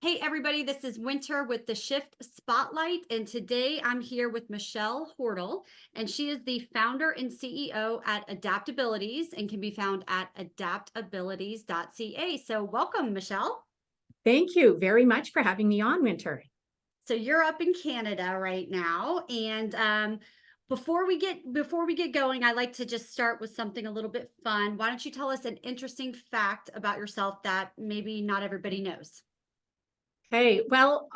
Hey everybody, this is Winter with the Shift Spotlight, and today I'm here with Michelle Hordal, and she is the founder and CEO at AdaptAbilities and can be found at adaptabilities.ca. So welcome, Michelle. Thank you very much for having me on, Winter. So you're up in Canada right now, and before we get going, I like to just start with something a little bit fun. Why don't you tell us an interesting fact about yourself that maybe not everybody knows? Hey, well,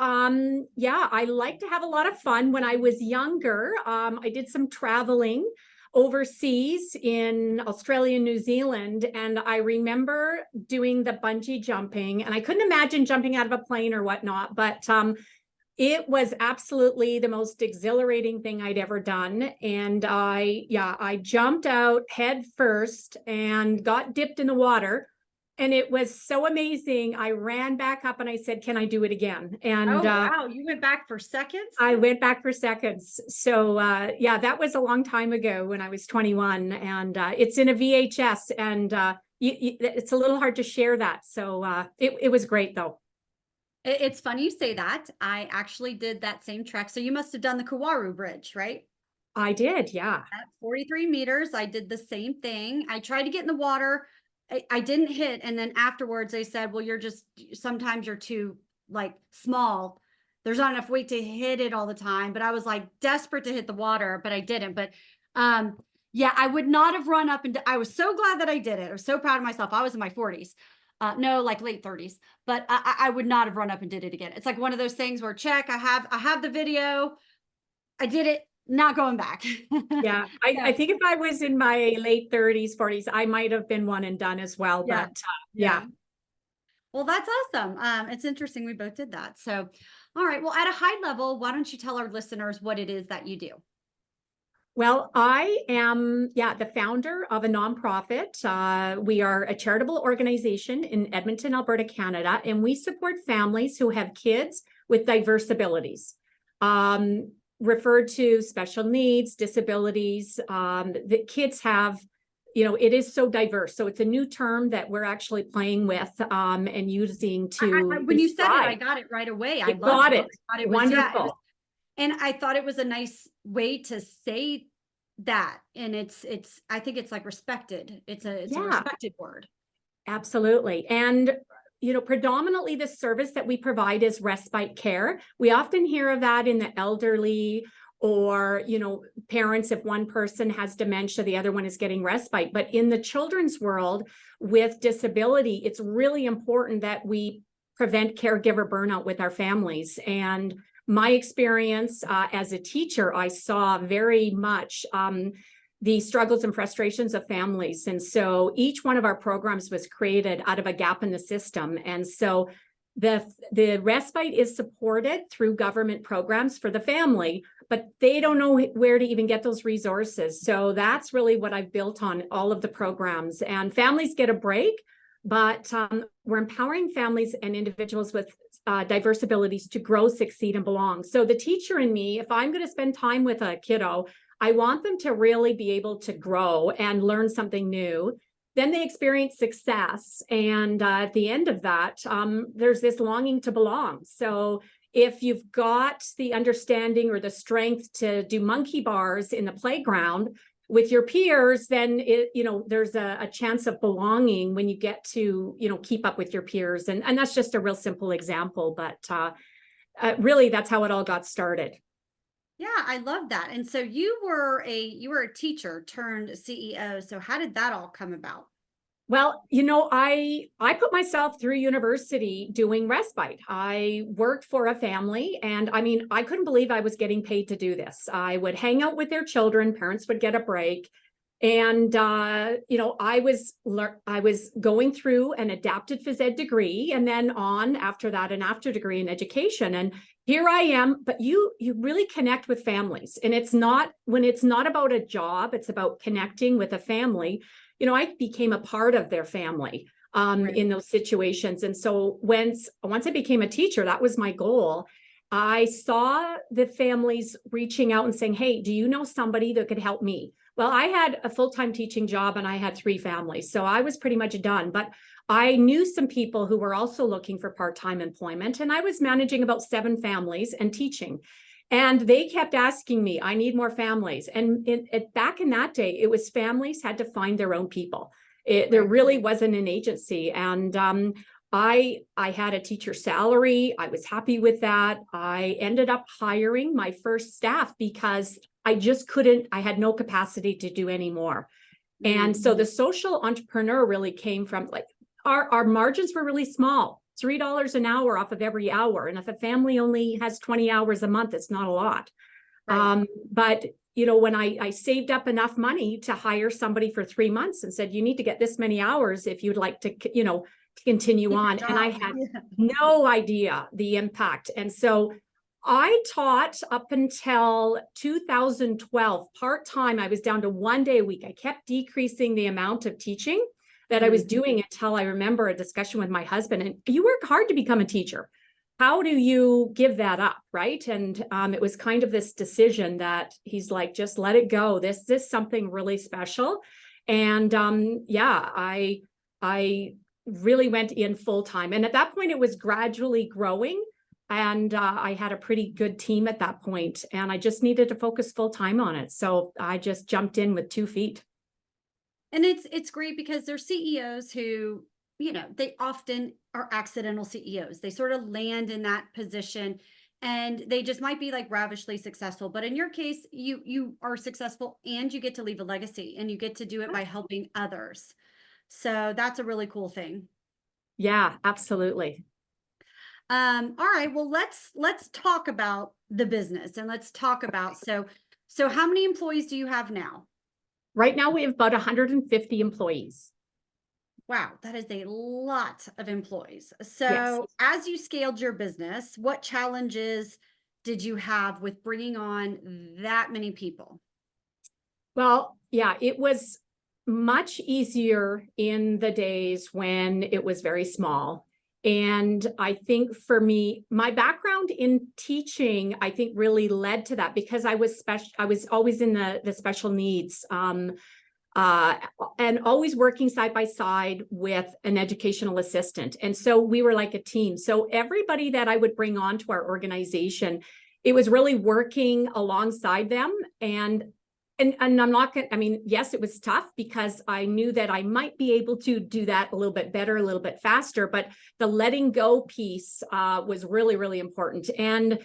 yeah, I like to have a lot of fun. When I was younger, I did some traveling overseas in Australia and New Zealand, and I remember doing the bungee jumping, and I couldn't imagine jumping out of a plane or whatnot, but it was absolutely the most exhilarating thing I'd ever done. And I jumped out head first and got dipped in the water. And it was so amazing. I ran back up and I said, "Can I do it again?" And Oh, wow. You went back for seconds? I went back for seconds. So yeah, that was a long time ago when I was 21. And it's in a VHS, and it's a little hard to share that. So it was great, though. It's funny you say that. I actually did that same trek. So you must have done the Kawaru Bridge, right? I did, yeah. At 43 meters, I did the same thing. I tried to get in the water. I didn't hit. And then afterwards, they said, well, sometimes you're too like small. There's not enough weight to hit it all the time. But I was like desperate to hit the water, but I didn't. But yeah, I would not have run up and I was so glad that I did it. I was so proud of myself. I was in my 40s. No, like late 30s, but I would not have run up and did it again. It's like one of those things where check, I have the video. I did it, not going back. Yeah, I So, think if I was in my late 30s, 40s, I might have been one and done as well. yeah, But yeah. yeah. Well, that's awesome. It's interesting we both did that. So, all right. Well, at a high level, why don't you tell our listeners what it is that you do? Well, I am, yeah, the founder of a nonprofit. We are a charitable organization in Edmonton, Alberta, Canada, and we support families who have kids with diverse abilities, referred to special needs, disabilities. The kids have, it is so diverse. So it's a new term that we're actually playing with and using to When you said it, I describe. got it right away. I You loved got it. it. I thought it was, yeah, it was, Wonderful. and I thought it was a nice way to say that. And I think it's like respected. It's a Yeah. respected word. Absolutely. And, predominantly the service that we provide is respite care. We often hear of that in the elderly or, parents, if one person has dementia, the other one is getting respite. But in the children's world with disability, it's really important that we prevent caregiver burnout with our families. And my experience as a teacher, I saw very much the struggles and frustrations of families. And so each one of our programs was created out of a gap in the system. And so the respite is supported through government programs for the family, but they don't know where to even get those resources. So that's really what I've built on all of the programs. And families get a break, but we're empowering families and individuals with diverse abilities to grow, succeed, and belong. So the teacher in me, if I'm going to spend time with a kiddo, I want them to really be able to grow and learn something new. Then they experience success. And at the end of that, there's this longing to belong. So if you've got the understanding or the strength to do monkey bars in the playground with your peers, then there's a chance of belonging when you get to, keep up with your peers. And that's just a real simple example. But really, that's how it all got started. Yeah, I love that. And so you were a teacher turned CEO. So how did that all come about? Well, I put myself through university doing respite. I worked for a family, and I mean, I couldn't believe I was getting paid to do this. I would hang out with their children, parents would get a break. And I was going through an adapted phys ed degree, and then on after that, an after degree in education. And here I am, but you really connect with families. And it's not about a job, it's about connecting with a family. I became a part of their family Right. in those situations. And so once I became a teacher, that was my goal. I saw the families reaching out and saying, "Hey, do you know somebody that could help me?" Well, I had a full-time teaching job and I had 3 families, so I was pretty much done. But I knew some people who were also looking for part-time employment, and I was managing about 7 families and teaching. And they kept asking me, I need more families. And back in that day, it was families had to find their own people. There really wasn't an agency. And I had a teacher salary. I was happy with that. I ended up hiring my first staff because I just couldn't, I had no capacity to do any more. And so the social entrepreneur really came from like, our margins were really small, $3 an hour off of every hour. And if a family only has 20 hours a month, it's not a lot. Right. But you know, when I saved up enough money to hire somebody for 3 months and said, you need to get this many hours if you'd like to, you know, continue on. And I had no idea the impact. And so I taught up until 2012 part-time. I was down to 1 day a week. I kept decreasing the amount of teaching that I was doing until I remember a discussion with my husband. And you work hard to become a teacher. How do you give that up, right? And it was kind of this decision that he's like, just let it go. This is something really special. And yeah, I really went in full time. And at that point, it was gradually growing. And I had a pretty good team at that point, and I just needed to focus full time on it. So I just jumped in with 2 feet. And it's great because there's CEOs who, you know, they often are accidental CEOs. They sort of land in that position and they just might be like ravishly successful. But in your case, you are successful and you get to leave a legacy and you get to do it by helping others. So that's a really cool thing. Yeah, absolutely. All right, well, let's talk about the business and let's talk about, so how many employees do you have now? Right now we have about 150 employees. Wow, that is a lot of employees. So Yes. as you scaled your business, what challenges did you have with bringing on that many people? Well, yeah, it was much easier in the days when it was very small. And I think for me, my background in teaching, I think really led to that because I was always in the special needs and always working side by side with an educational assistant. And so we were like a team. So everybody that I would bring on to our organization, it was really working alongside them. And I'm not going to, I mean, yes, it was tough because I knew that I might be able to do that a little bit better, a little bit faster, but the letting go piece was really, really important. And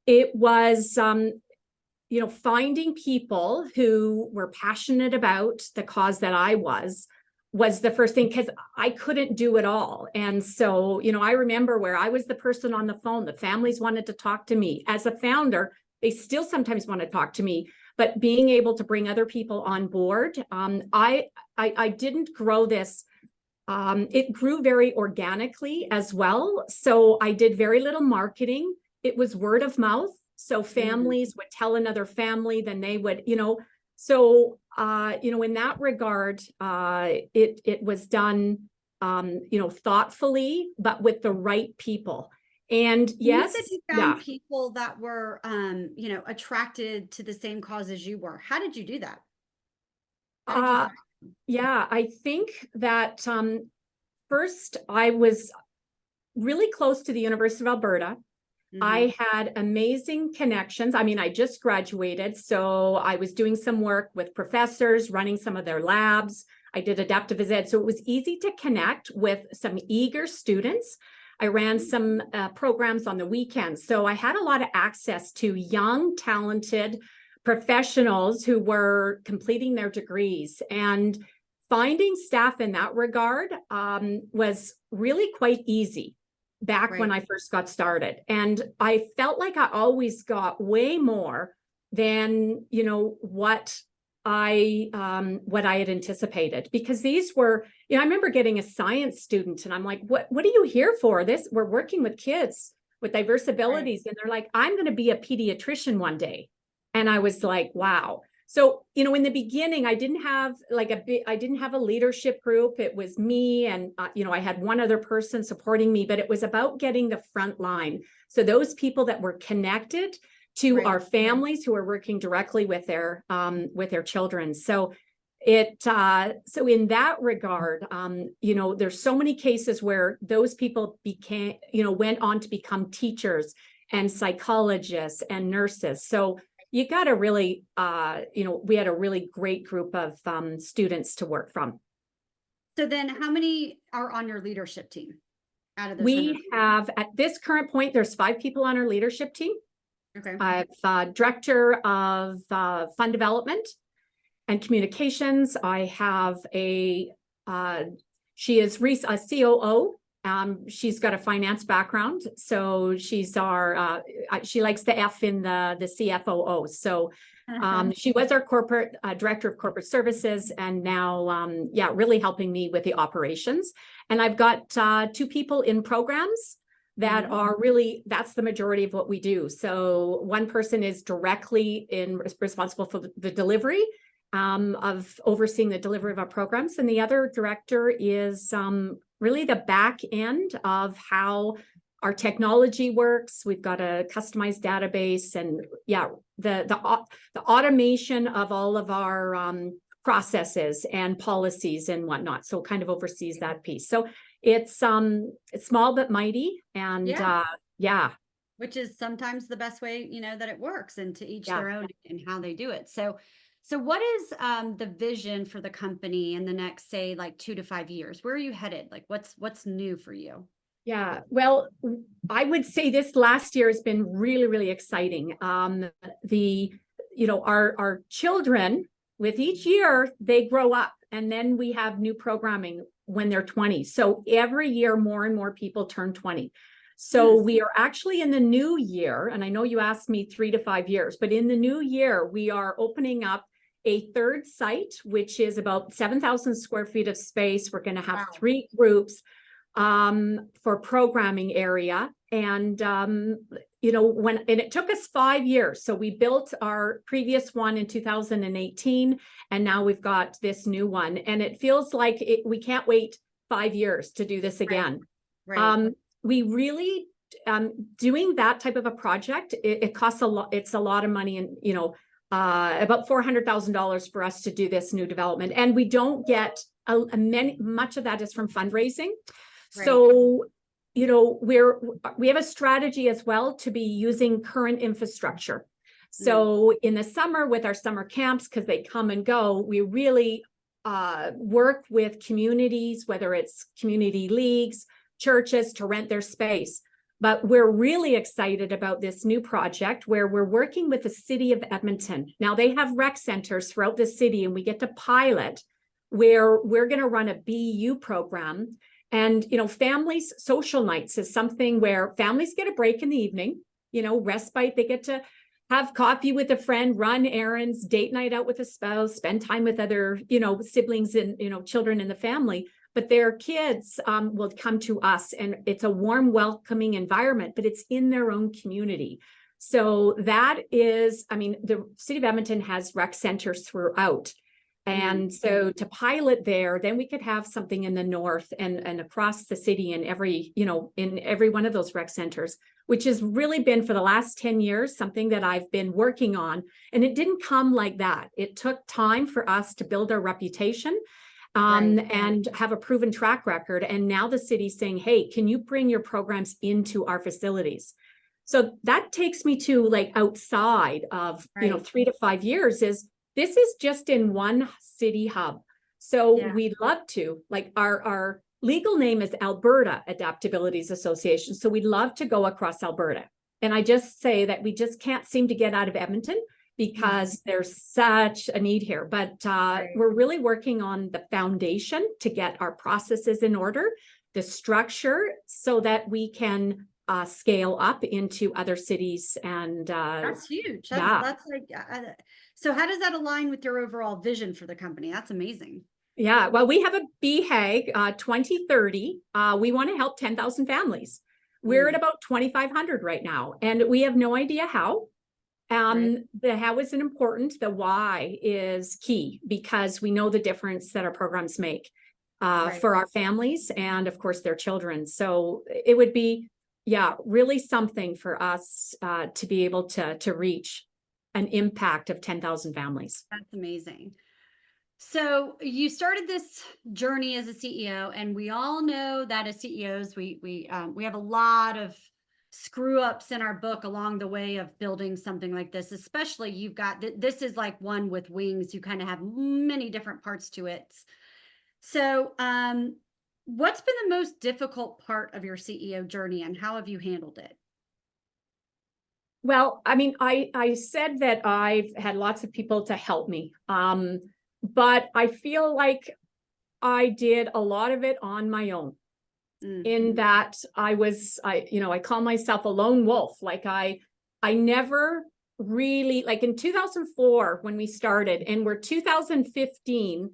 it was, you know, finding people who were passionate about the cause that I was the first thing, because I couldn't do it all. And so, you know, I remember where I was the person on the phone, the families wanted to talk to me. As a founder, they still sometimes want to talk to me. But being able to bring other people on board, I didn't grow this. It grew very organically as well. So I did very little marketing. It was word of mouth. So families would tell another family, then they would, you know. So, you know, in that regard, it was done, you know, thoughtfully, but with the right people. And yes, you found people that were, you know, attracted to the same cause as you were. How did you do that? Yeah, I think that first I was really close to the University of Alberta. I had amazing connections. I mean, I just graduated, so I was doing some work with professors, running some of their labs. I did adaptive ed, so it was easy to connect with some eager students. I ran some programs on the weekends. So I had a lot of access to young, talented professionals who were completing their degrees. And finding staff in that regard was really quite easy back when I first got started. And I felt like I always got way more than, you know, what I had anticipated, because these were, you know, I remember getting a science student and I'm like, what are you here for? We're working with kids with diverse abilities. And they're like, I'm going to be a pediatrician one day. And I was like, wow. So, you know, in the beginning, I didn't have a leadership group. It was me and, you know, I had one other person supporting me, but it was about getting the front line. So those people that were connected to our families who are working directly with their children. So So in that regard, you know, there's so many cases where those people became, you know, went on to become teachers and psychologists and nurses. So you got to really, you know, we had a really great group of students to work from. So then how many are on your leadership team out of those We 100? have, at this current point, there's 5 people on our leadership team. Okay. I have director of fund development and communications. I have she is a COO. She's got a finance background, so she's our she likes the F in the CFOO. So she was our corporate director of corporate services, and now yeah, really helping me with the operations. And I've got 2 people in programs that are really, that's the majority of what we do. So one person is directly responsible for the delivery of overseeing the delivery of our programs. And the other director is really the back end of how our technology works. We've got a customized database, and yeah, the automation of all of our processes and policies and whatnot. So kind of oversees that piece. So it's small but mighty, and yeah. Which is sometimes the best way, you know, that it works, and to each Yeah. their own in how they do it. So what is the vision for the company in the next, say, like 2 to 5 years? Where are you headed? Like what's new for you? Yeah, well, I would say this last year has been really, really exciting. You know, our children, with each year, they grow up, and then we have new programming when they're 20. So every year, more and more people turn 20. So we are actually in the new year, and I know you asked me 3 to 5 years, but in the new year, we are opening up a 3rd site, which is about 7,000 square feet of space. We're going to have 3 groups for programming area. And, you know, and it took us 5 years. So we built our previous one in 2018, and now we've got this new one. And it feels like we can't wait 5 years to do this again. Right. We really, doing that type of a project, it costs a lot. It's a lot of money, and, you know, about $400,000 for us to do this new development. And we don't get much of that is from fundraising. Right. So, you know, we have a strategy as well to be using current infrastructure. So in the summer with our summer camps, because they come and go, we really work with communities, whether it's community leagues, churches, to rent their space. But we're really excited about this new project where we're working with the city of Edmonton. Now they have rec centers throughout the city, and we get to pilot where we're going to run a BU program. And, you know, families social nights is something where families get a break in the evening, you know, respite. They get to have coffee with a friend, run errands, date night out with a spouse, spend time with other, you know, siblings and, you know, children in the family. But their kids will come to us, and it's a warm, welcoming environment, but it's in their own community. So that is, I mean, the city of Edmonton has rec centers throughout. And so to pilot there, then we could have something in the north and across the city in every, you know, in every one of those rec centers, which has really been for the last 10 years, something that I've been working on. And it didn't come like that. It took time for us to build our reputation and have a proven track record. And now the city's saying, hey, can you bring your programs into our facilities? So that takes me to like outside of, you know, 3 to 5 years is, this is just in one city hub. So we'd love to, like our legal name is Alberta AdaptAbilities Association. So we'd love to go across Alberta. And I just say that we just can't seem to get out of Edmonton because there's such a need here. But we're really working on the foundation to get our processes in order, the structure, so that we can scale up into other cities. And that's huge. That's like, so how does that align with your overall vision for the company? That's amazing. Yeah, well, we have a BHAG 2030. We want to help 10,000 families. We're at about 2,500 right now, and we have no idea how. The how isn't important. The why is key, because we know the difference that our programs make for our families and, of course, their children. So it would be, really something for us to be able to reach an impact of 10,000 families. That's amazing. So you started this journey as a CEO, and we all know that as CEOs, we have a lot of screw ups in our book along the way of building something like this. Especially you've got this is like one with wings. You kind of have many different parts to it. So, what's been the most difficult part of your CEO journey, and how have you handled it? Well, I mean, I said that I've had lots of people to help me. But I feel like I did a lot of it on my own, in Mhm. that I call myself a lone wolf. Like I never really, like in 2004 when we started, and we're 2015,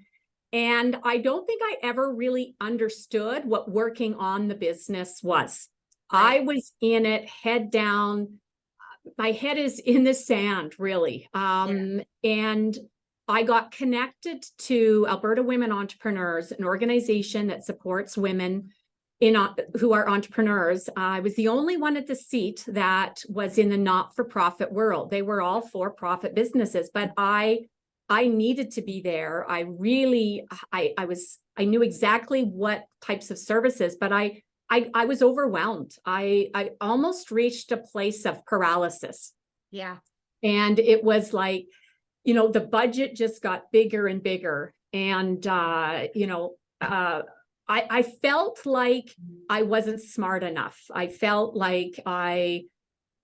and I don't think I ever really understood what working on the business was. I Right. was in it head down. My head is in the sand, really. Yeah. And I got connected to Alberta Women Entrepreneurs, an organization that supports women who are entrepreneurs. I was the only one at the seat that was in the not-for-profit world. They were all for-profit businesses, but I needed to be there. I knew exactly what types of services, but I was overwhelmed. I almost reached a place of paralysis. Yeah. And it was like, the budget just got bigger and bigger. And, I felt like I wasn't smart enough. I felt like I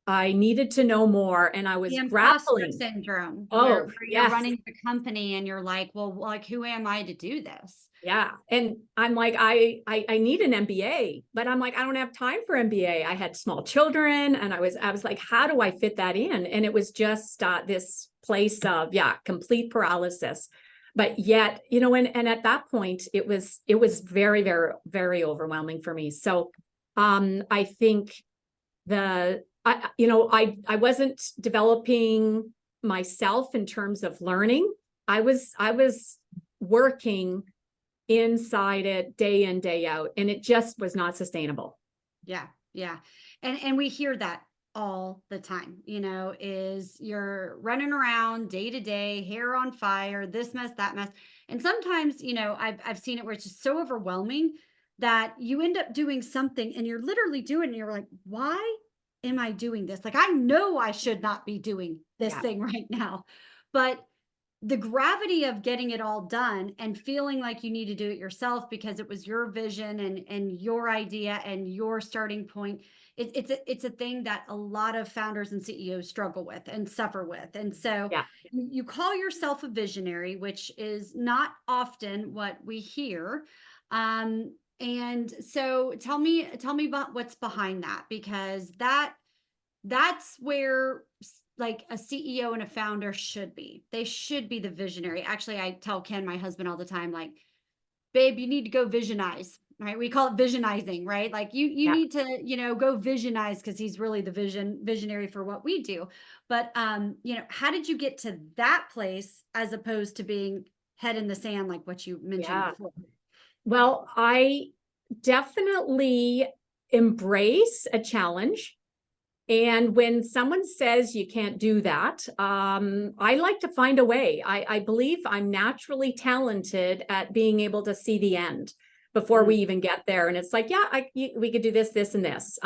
needed to know more, and I The was imposter grappling. syndrome, Oh, where you're yes. running the company and you're like, well, like, who am I to do this? Yeah. And I'm like, I need an MBA, but I'm like, I don't have time for MBA. I had small children, and I was like, how do I fit that in? And it was just this place of, yeah, complete paralysis. But yet, and at that point, it was very, very, very overwhelming for me. So I think I wasn't developing myself in terms of learning. I was working inside it day in, day out, and it just was not sustainable. Yeah, yeah. And we hear that all the time, is you're running around day to day, hair on fire, this mess, that mess. And sometimes, I've seen it where it's just so overwhelming that you end up doing something and you're literally doing it and you're like, why am I doing this? Like I know I should not be doing this Yeah. thing right now. But the gravity of getting it all done and feeling like you need to do it yourself because it was your vision and your idea and your starting point, it's a thing that a lot of founders and CEOs struggle with and suffer with. And so Yeah. you call yourself a visionary, which is not often what we hear. And so tell me about what's behind that, because that's where like a CEO and a founder should be. They should be the visionary. Actually, I tell Ken, my husband, all the time, like, babe, you need to go visionize, right? We call it visionizing, right? Like you Yeah. need to, go visionize, because he's really the visionary for what we do. But how did you get to that place as opposed to being head in the sand, like what you mentioned Yeah. before? Well, I definitely embrace a challenge. And when someone says you can't do that, I like to find a way. I believe I'm naturally talented at being able to see the end before we Mm, even get there. And it's like, yeah, we could do this, this, and this.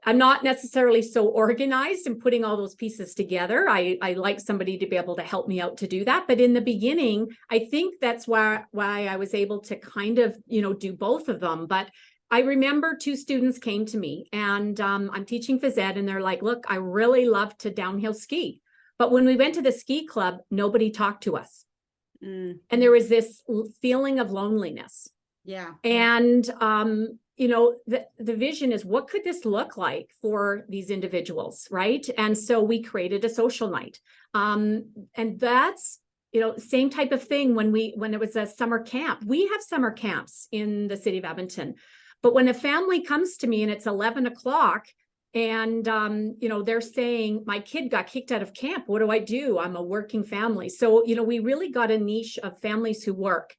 I'm not necessarily so organized in putting all those pieces together. I like somebody to be able to help me out to do that. But in the beginning, I think that's why I was able to kind of, do both of them. But I remember two students came to me, and I'm teaching phys ed, and they're like, look, I really love to downhill ski. But when we went to the ski club, nobody talked to us. mm, And there was this feeling of loneliness. yeah, yeah, And, the vision is, what could this look like for these individuals, right? And so we created a social night. And that's, same type of thing when it was a summer camp. We have summer camps in the city of Edmonton. But when a family comes to me and it's 11 o'clock and, they're saying, my kid got kicked out of camp, what do I do? I'm a working family. So, we really got a niche of families who work.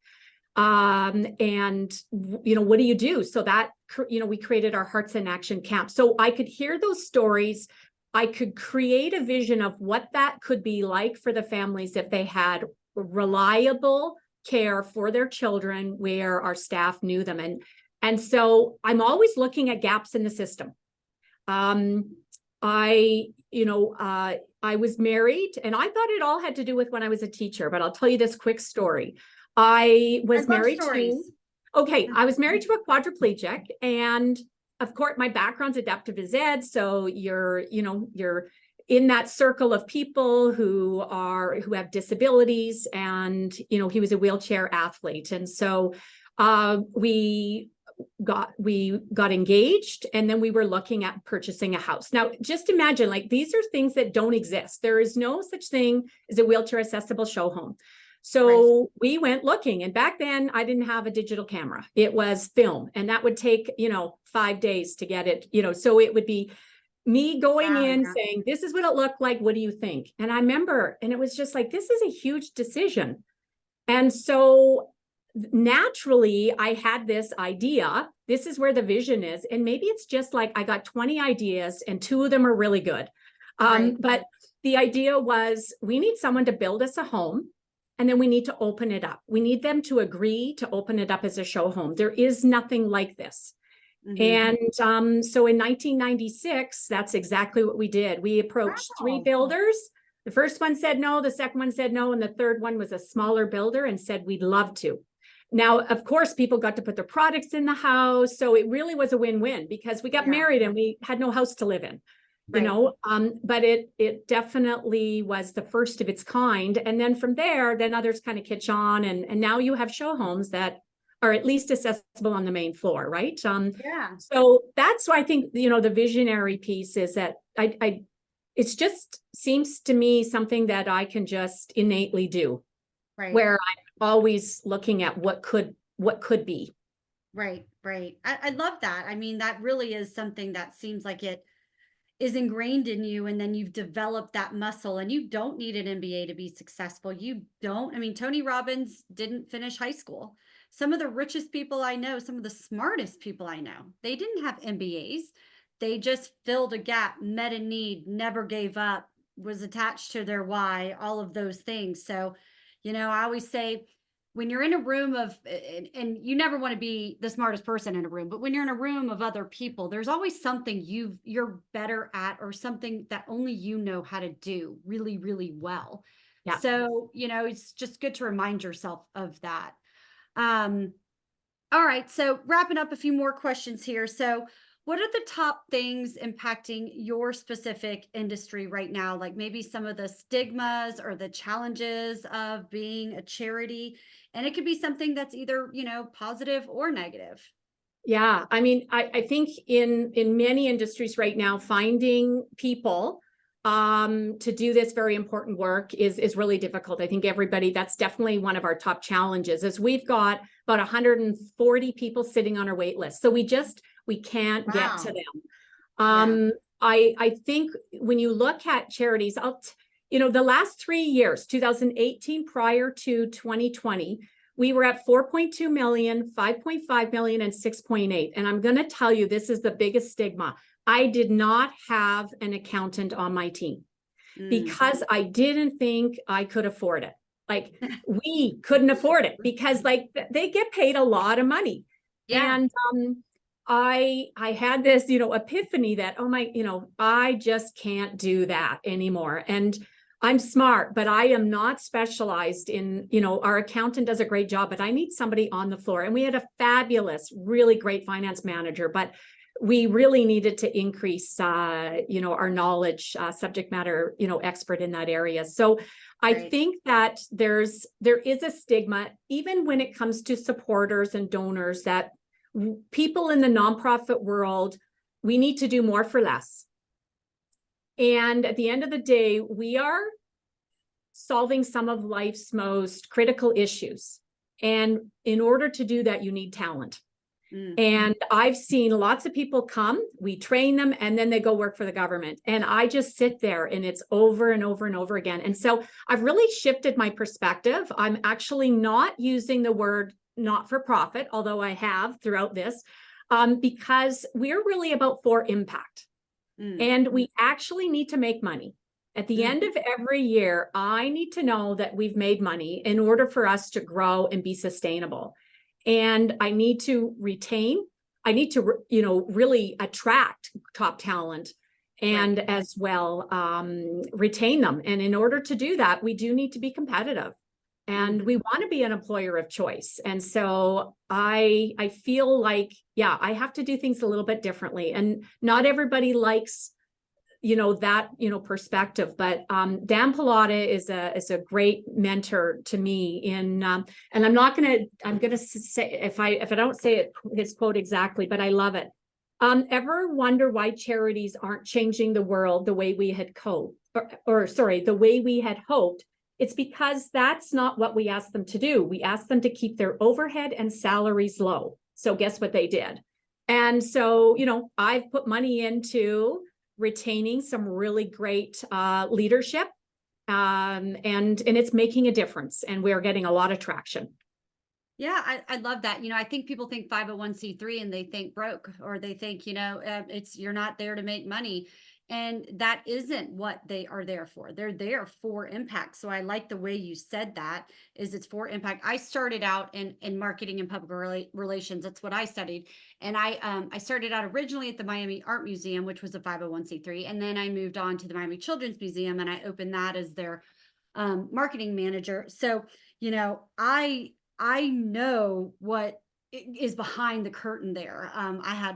And what do you do? So that, we created our Hearts in Action camp. So I could hear those stories. I could create a vision of what that could be like for the families if they had reliable, care for their children where our staff knew them. And so I'm always looking at gaps in the system. I was married, and I thought it all had to do with when I was a teacher, but I'll tell you this quick story. I was married to a quadriplegic, and of course my background's adaptive phys ed. So you're in that circle of people who have disabilities, and, he was a wheelchair athlete. And so we got engaged, and then we were looking at purchasing a house. Now, just imagine, like, these are things that don't exist. There is no such thing as a wheelchair accessible show home. So we went looking, and back then I didn't have a digital camera. It was film, and that would take, 5 days to get it, so it would be me going in saying, this is what it looked like. What do you think? And I remember, and it was just like, this is a huge decision. And so naturally I had this idea, this is where the vision is. And maybe it's just like, I got 20 ideas and 2 of them are really good. But the idea was, we need someone to build us a home, and then we need to open it up. We need them to agree to open it up as a show home. There is nothing like this. And so in 1996, that's exactly what we did. We approached 3 builders. The first one said no, the second one said no, and the third one was a smaller builder and said, we'd love to. Now, of course, people got to put their products in the house. So it really was a win-win, because we got married and we had no house to live in, but it definitely was the first of its kind. And then from there, then others kind of catch on. And now you have show homes that are at least accessible on the main floor, right? So that's why I think, the visionary piece is that it's just seems to me something that I can just innately do, where I'm always looking at what could be. Right. I love that. I mean, that really is something that seems like it is ingrained in you, and then you've developed that muscle, and you don't need an MBA to be successful. Tony Robbins didn't finish high school. Some of the richest people I know, some of the smartest people I know, they didn't have MBAs. They just filled a gap, met a need, never gave up, was attached to their why, all of those things. So, I always say, when you're in a room of, and you never want to be the smartest person in a room, but when you're in a room of other people, there's always something you're better at, or something that only you know how to do really, really well. Yeah. So, it's just good to remind yourself of that. All right. So wrapping up, a few more questions here. So what are the top things impacting your specific industry right now? Like maybe some of the stigmas or the challenges of being a charity. And it could be something that's either, positive or negative. Yeah. I think in many industries right now, finding people to do this very important work is really difficult. I think that's definitely one of our top challenges, is we've got about 140 people sitting on our wait list. So we can't get to them. I think when you look at charities, the last 3 years, 2018 prior to 2020, we were at 4.2 million, 5.5 million, and 6.8. And I'm going to tell you, this is the biggest stigma. I did not have an accountant on my team because I didn't think I could afford it. Like we couldn't afford it because they get paid a lot of money. Yeah. And I had this, epiphany that, I just can't do that anymore. And I'm smart, but I am not specialized in, our accountant does a great job, but I need somebody on the floor. And we had a fabulous, really great finance manager, but we really needed to increase, our knowledge, subject matter, expert in that area. So I think that there is a stigma, even when it comes to supporters and donors, that people in the nonprofit world, we need to do more for less. And at the end of the day, we are solving some of life's most critical issues. And in order to do that, you need talent. And I've seen lots of people come, we train them, and then they go work for the government. And I just sit there and it's over and over and over again. And so I've really shifted my perspective. I'm actually not using the word not-for-profit, although I have throughout this, because we're really about for impact. And we actually need to make money. At the end of every year, I need to know that we've made money in order for us to grow and be sustainable. And I need to really attract top talent and Right. as well retain them. And in order to do that, we do need to be competitive. And we want to be an employer of choice. And so I feel like, yeah, I have to do things a little bit differently. And not everybody likes, that, perspective. But Dan Pilata is a great mentor to me and I'm gonna say, if I don't say it, his quote exactly, but I love it. Ever wonder why charities aren't changing the world the way we had hoped, the way we had hoped? It's because that's not what we asked them to do. We asked them to keep their overhead and salaries low. So guess what they did? And so, I've put money into retaining some really great leadership, and it's making a difference, and we're getting a lot of traction. Yeah, I love that. I think people think 501c3 and they think broke, or they think, you're not there to make money. And that isn't what they are there for. They're there for impact. So I like the way you said that, is it's for impact. I started out in marketing and public relations. That's what I studied. And I started out originally at the Miami Art Museum, which was a 501c3. And then I moved on to the Miami Children's Museum and I opened that as their marketing manager. So, I know what is behind the curtain there. I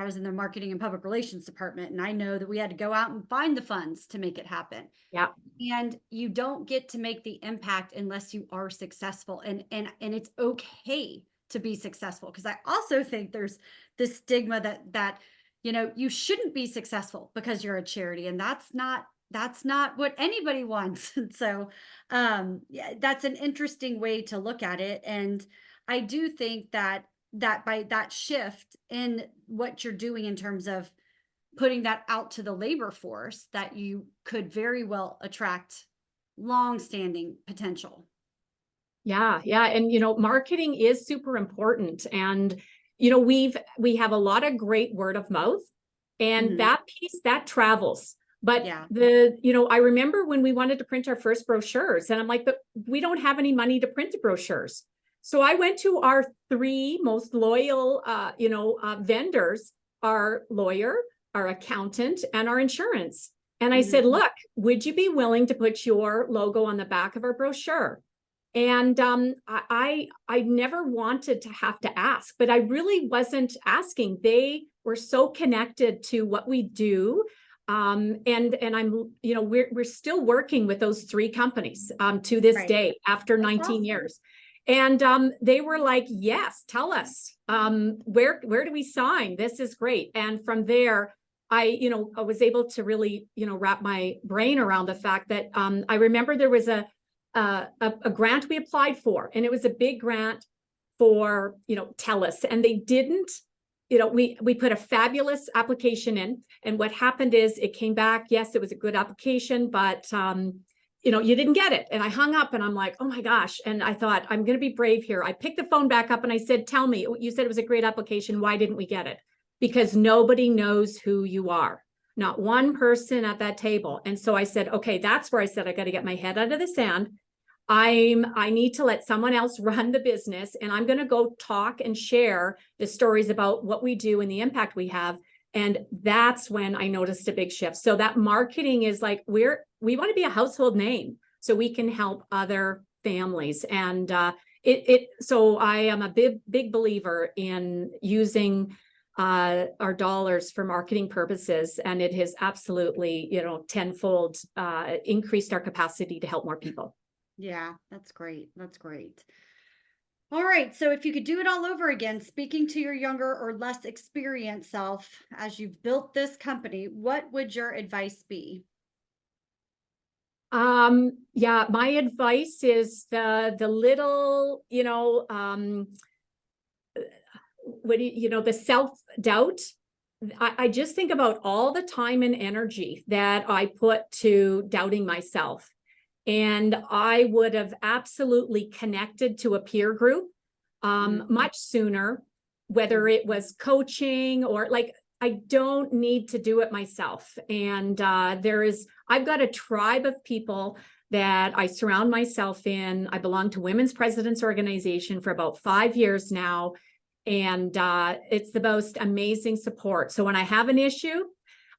was in the marketing and public relations department, and I know that we had to go out and find the funds to make it happen. Yeah. And you don't get to make the impact unless you are successful, and it's okay to be successful. Because I also think there's this stigma that you shouldn't be successful because you're a charity, and that's not what anybody wants. So yeah, that's an interesting way to look at it. And I do think that by that shift in what you're doing in terms of putting that out to the labor force, that you could very well attract long-standing potential. Yeah. And, marketing is super important. And, we have a lot of great word of mouth, and that piece that travels. But Yeah. I remember when we wanted to print our first brochures, and I'm like, but we don't have any money to print the brochures. So I went to our three most loyal, vendors, our lawyer, our accountant, and our insurance. And I said, look, would you be willing to put your logo on the back of our brochure? And I never wanted to have to ask, but I really wasn't asking. They were so connected to what we do. And I'm, we're still working with those three companies to this day after 19 years. And they were like, yes, tell us, where do we sign? This is great. And from there, I was able to really, wrap my brain around the fact that I remember there was a grant we applied for, and it was a big grant for, TELUS, and they didn't, we put a fabulous application in, and what happened is it came back, yes, it was a good application, but you didn't get it. And I hung up and I'm like, oh my gosh. And I thought, I'm going to be brave here. I picked the phone back up and I said, tell me, you said it was a great application. Why didn't we get it? Because nobody knows who you are. Not one person at that table. And so I said, okay, that's where I said, I got to get my head out of the sand. I need to let someone else run the business, and I'm going to go talk and share the stories about what we do and the impact we have. And that's when I noticed a big shift. So that marketing is like, we want to be a household name so we can help other families. And so I am a big believer in using our dollars for marketing purposes. And it has absolutely, tenfold increased our capacity to help more people. Yeah, that's great. That's great. All right. So if you could do it all over again, speaking to your younger or less experienced self as you've built this company, what would your advice be? Yeah, my advice is the little, the self-doubt. I just think about all the time and energy that I put to doubting myself. And I would have absolutely connected to a peer group much sooner, whether it was coaching or like I don't need to do it myself. And I've got a tribe of people that I surround myself in. I belong to Women's Presidents Organization for about 5 years now. And it's the most amazing support. So when I have an issue,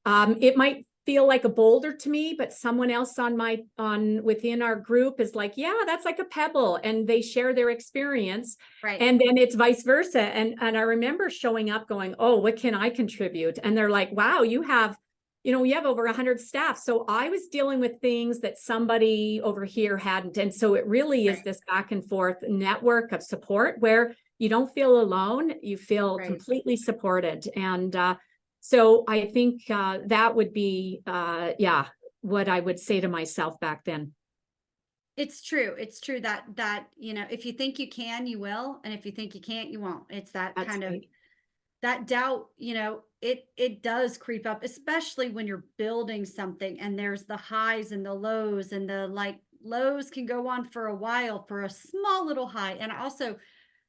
it might feel like a boulder to me, but someone else within our group is like, yeah, that's like a pebble, and they share their experience. Right. And then it's vice versa. And I remember showing up going, oh, what can I contribute? And they're like, wow, you have over 100 staff. So I was dealing with things that somebody over here hadn't. And so it really is this back and forth network of support where you don't feel alone, you feel completely supported. And so I think that would be, what I would say to myself back then. It's true. It's true that, if you think you can, you will. And if you think you can't, you won't. It's that That's kind of, right. that doubt, it does creep up, especially when you're building something and there's the highs and the lows, and the like lows can go on for a while for a small little high. And also,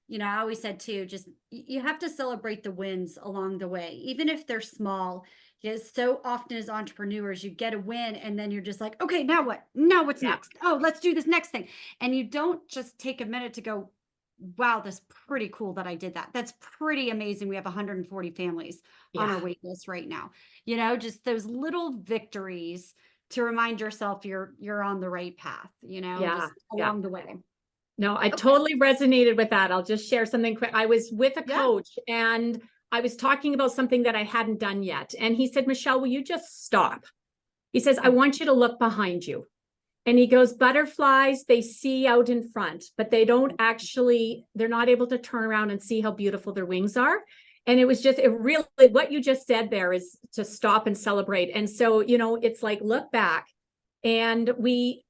I always said too, just you have to celebrate the wins along the way, even if they're small. Because so often as entrepreneurs, you get a win and then you're just like, okay, now what? Now what's Yeah. next? Oh, let's do this next thing. And you don't just take a minute to go, wow, that's pretty cool that I did that. That's pretty amazing. We have 140 families on our Yeah. wait list right now. Just those little victories to remind yourself you're on the right path, Yeah. just Yeah. along the way. No, I Okay. totally resonated with that. I'll just share something quick. I was with a Yeah. coach and I was talking about something that I hadn't done yet. And he said, Michelle, will you just stop? He says, I want you to look behind you. And he goes, butterflies, they see out in front, but they're not able to turn around and see how beautiful their wings are. And it really, what you just said there is to stop and celebrate. And so, it's like, look back, and we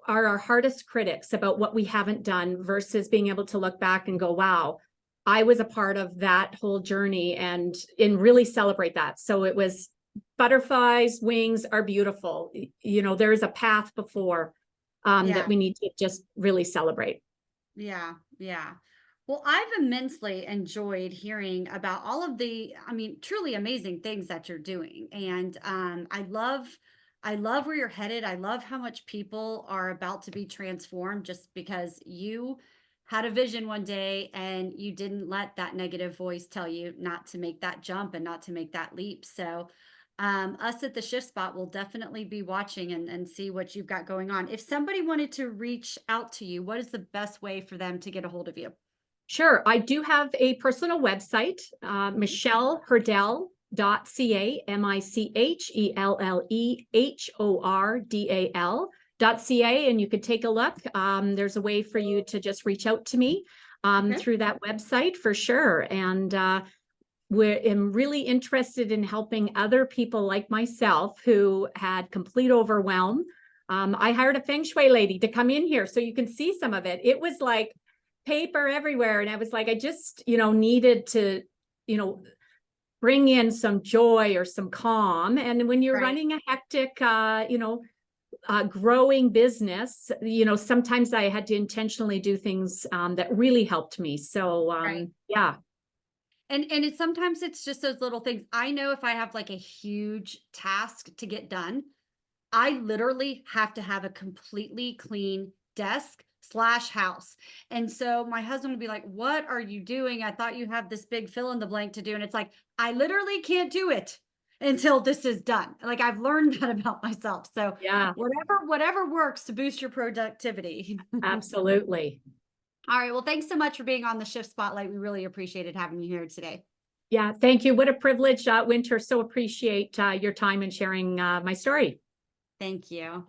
are our hardest critics about what we haven't done versus being able to look back and go, wow, I was a part of that whole journey, and really celebrate that. So it was butterflies, wings are beautiful. There's a path before that we need to just really celebrate. Yeah. Yeah. Well, I've immensely enjoyed hearing about all of the, truly amazing things that you're doing. And I love where you're headed. I love how much people are about to be transformed just because you had a vision one day and you didn't let that negative voice tell you not to make that jump and not to make that leap. So, us at the Shift Spot will definitely be watching and see what you've got going on. If somebody wanted to reach out to you, what is the best way for them to get a hold of you? Sure. I do have a personal website, michellehordal.ca, Michellehordal.ca, and you could take a look. There's a way for you to just reach out to me through that website for sure. And I'm really interested in helping other people like myself who had complete overwhelm. I hired a feng shui lady to come in here so you can see some of it. It was like paper everywhere. And I was like, I just, needed to, bring in some joy or some calm. And when you're running a hectic, growing business, sometimes I had to intentionally do things that really helped me. So, yeah. And sometimes it's just those little things. I know if I have like a huge task to get done, I literally have to have a completely clean desk slash house. And so my husband would be like, what are you doing? I thought you have this big fill in the blank to do. And it's like, I literally can't do it until this is done. Like I've learned that about myself. So Yeah, whatever works to boost your productivity. absolutely. All right. Well, thanks so much for being on the Shift Spotlight. We really appreciated having you here today. Yeah, thank you. What a privilege, Winter. So appreciate your time and sharing my story. Thank you.